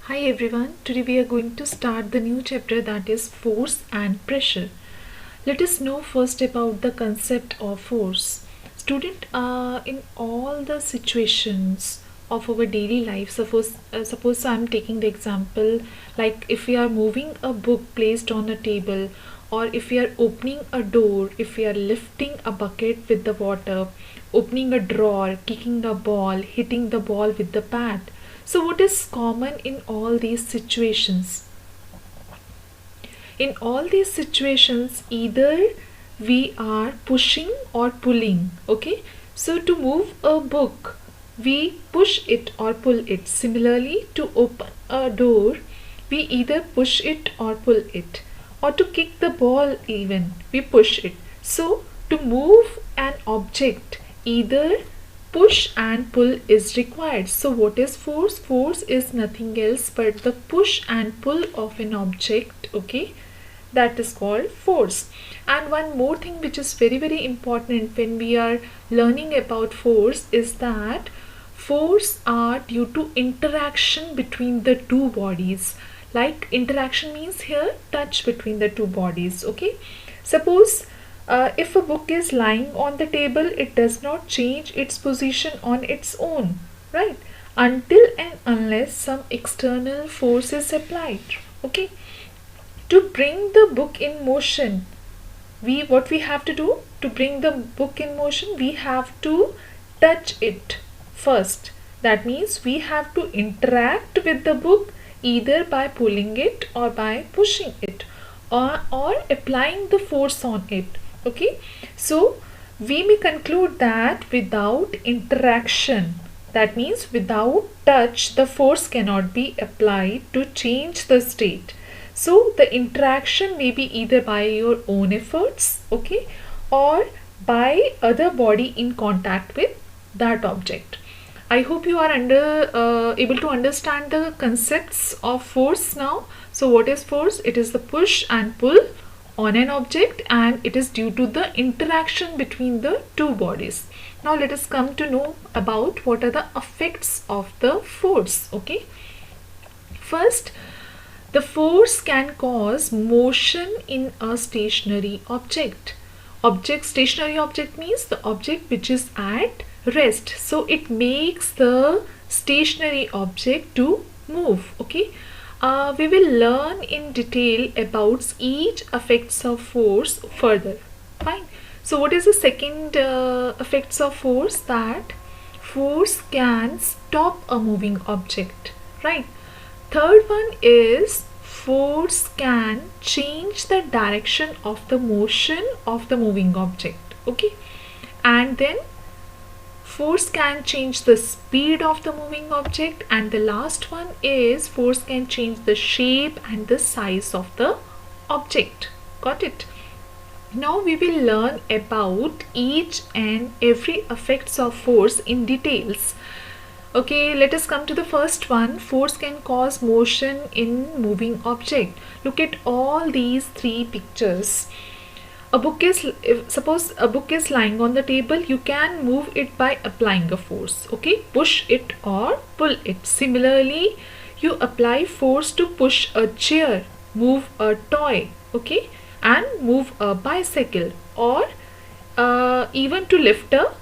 Hi everyone, today we are going to start the new chapter, that is force and pressure. Let us know first about the concept of force. Student, in all the situations of our daily life, suppose I am taking the example like if we are moving a book placed on a table, or if we are opening a door, if we are lifting a bucket with the water, opening a drawer, kicking a ball, hitting the ball with the bat. So what is common in all these situations? In all these situations, either we are pushing or pulling. Okay, so to move a book, we push it or pull it. Similarly, to open a door, we either push it or pull it, or to kick the ball, even we push it. So to move an object, either push and pull is required. So what is force? Force is nothing else but the push and pull of an object. Okay, that is called force. And one more thing which is very important when we are learning about force is that force are due to interaction between the two bodies. Like interaction means here touch between the two bodies. Okay, suppose if a book is lying on the table, it does not change its position on its own, right? Until and unless some external force is applied. Okay, to bring the book in motion, what we have to do to bring the book in motion, we have to touch it first. That means we have to interact with the book either by pulling it or by pushing it, or applying the force on it. Okay, so we may conclude that without interaction, that means without touch, the force cannot be applied to change the state. So the interaction may be either by your own efforts, okay, or by other body in contact with that object. I hope you are able to understand the concepts of force now. So what is force? It is the push and pull on an object, and it is due to the interaction between the two bodies. Now let us come to know about what are the effects of the force. Okay, first, the force can cause motion in a stationary object. Stationary object means the object which is at rest. So it makes the stationary object to move. Okay, we will learn in detail about each effects of force further. Fine. So what is the second effects of force? That force can stop a moving object, right? Third one is force can change the direction of the motion of the moving object. Okay, and then force can change the speed of the moving object, and the last one is force can change the shape and the size of the object. Got it? Now we will learn about each and every effects of force in details. Okay, let us come to the first one. Force can cause motion in moving object. Look at all these three pictures. Suppose a book is lying on the table, you can move it by applying a force. Okay, push it or pull it. Similarly, you apply force to push a chair, move a toy, okay, and move a bicycle, or even to lift a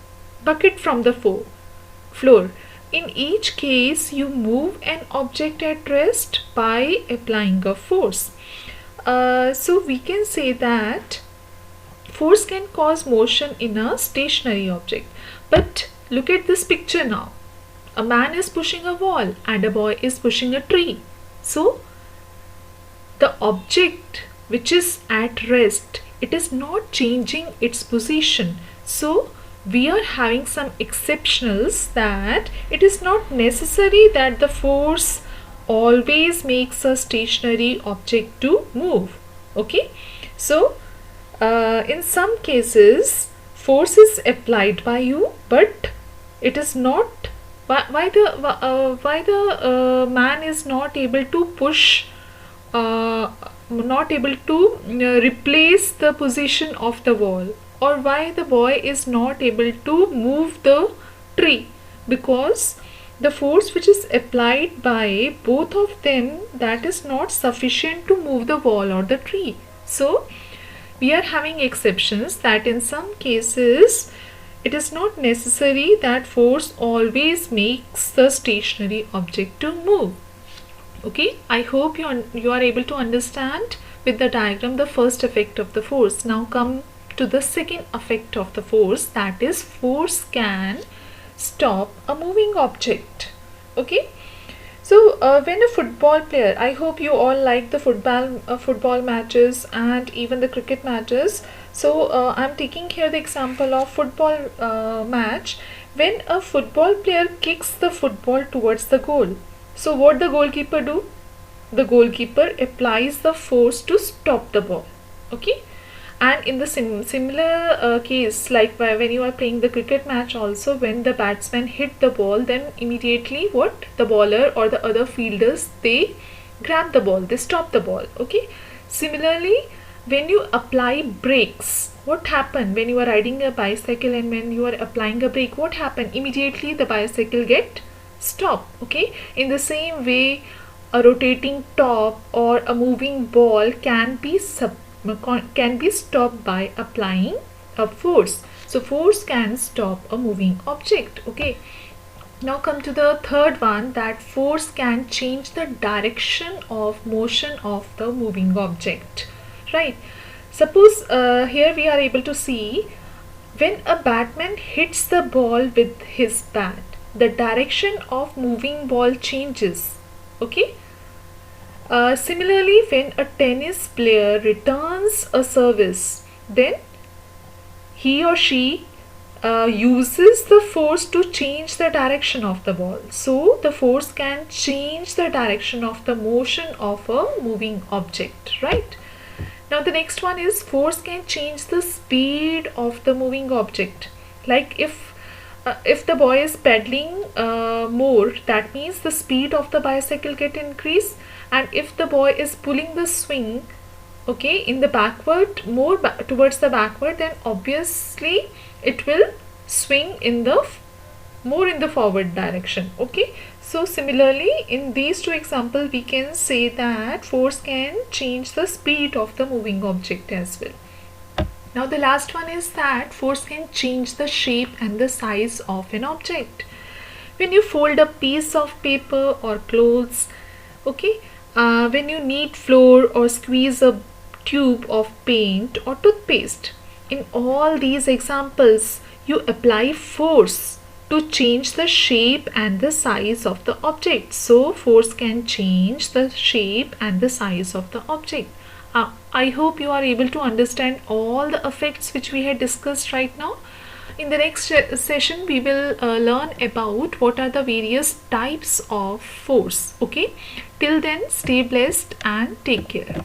bucket from the floor. In each case, you move an object at rest by applying a force. So we can say that force can cause motion in a stationary object. But look at this picture now. A man is pushing a wall and a boy is pushing a tree. So the object which is at rest, it is not changing its position. So we are having some exceptionals, that it is not necessary that the force always makes a stationary object to move. Okay, so in some cases force is applied by you, but it is not why the man is not able to push, not able to replace the position of the wall, or why the boy is not able to move the tree, because the force which is applied by both of them, that is not sufficient to move the wall or the tree. So we are having exceptions, that in some cases it is not necessary that force always makes the stationary object to move. Okay, I hope you are able to understand with the diagram the first effect of the force. Now come to the second effect of the force, that is force can stop a moving object. Okay, so when a football player, I hope you all like the football matches and even the cricket matches. So I'm taking here the example of football match. When a football player kicks the football towards the goal, so what the goalkeeper do? The goalkeeper applies the force to stop the ball. Okay, and in the similar case, like when you are playing the cricket match also, when the batsman hit the ball, then immediately what the bowler or the other fielders, they grab the ball, they stop the ball. Okay, similarly when you apply brakes, what happen when you are riding a bicycle and when you are applying a brake, what happen? Immediately the bicycle get stop. Okay, in the same way a rotating top or a moving ball can be stopped by applying a force. So force can stop a moving object. Okay, now come to the third one, that force can change the direction of motion of the moving object. Right, suppose here we are able to see when a batsman hits the ball with his bat, the direction of moving ball changes. Okay, similarly when a tennis player returns a service, then he or she uses the force to change the direction of the ball. So the force can change the direction of the motion of a moving object. Right, now the next one is force can change the speed of the moving object. Like if the boy is pedaling more, that means the speed of the bicycle get increased, and if the boy is pulling the swing, okay, in the backward, more towards the backward, then obviously it will swing in the more in the forward direction. Okay, so similarly in these two examples we can say that force can change the speed of the moving object as well. Now the last one is that force can change the shape and the size of an object. When you fold a piece of paper or clothes, okay, when you knead flour or squeeze a tube of paint or toothpaste, in all these examples you apply force to change the shape and the size of the object. So force can change the shape and the size of the object. I hope you are able to understand all the effects which we had discussed right now. In the next session we will learn about what are the various types of force. Okay, till then stay blessed and take care.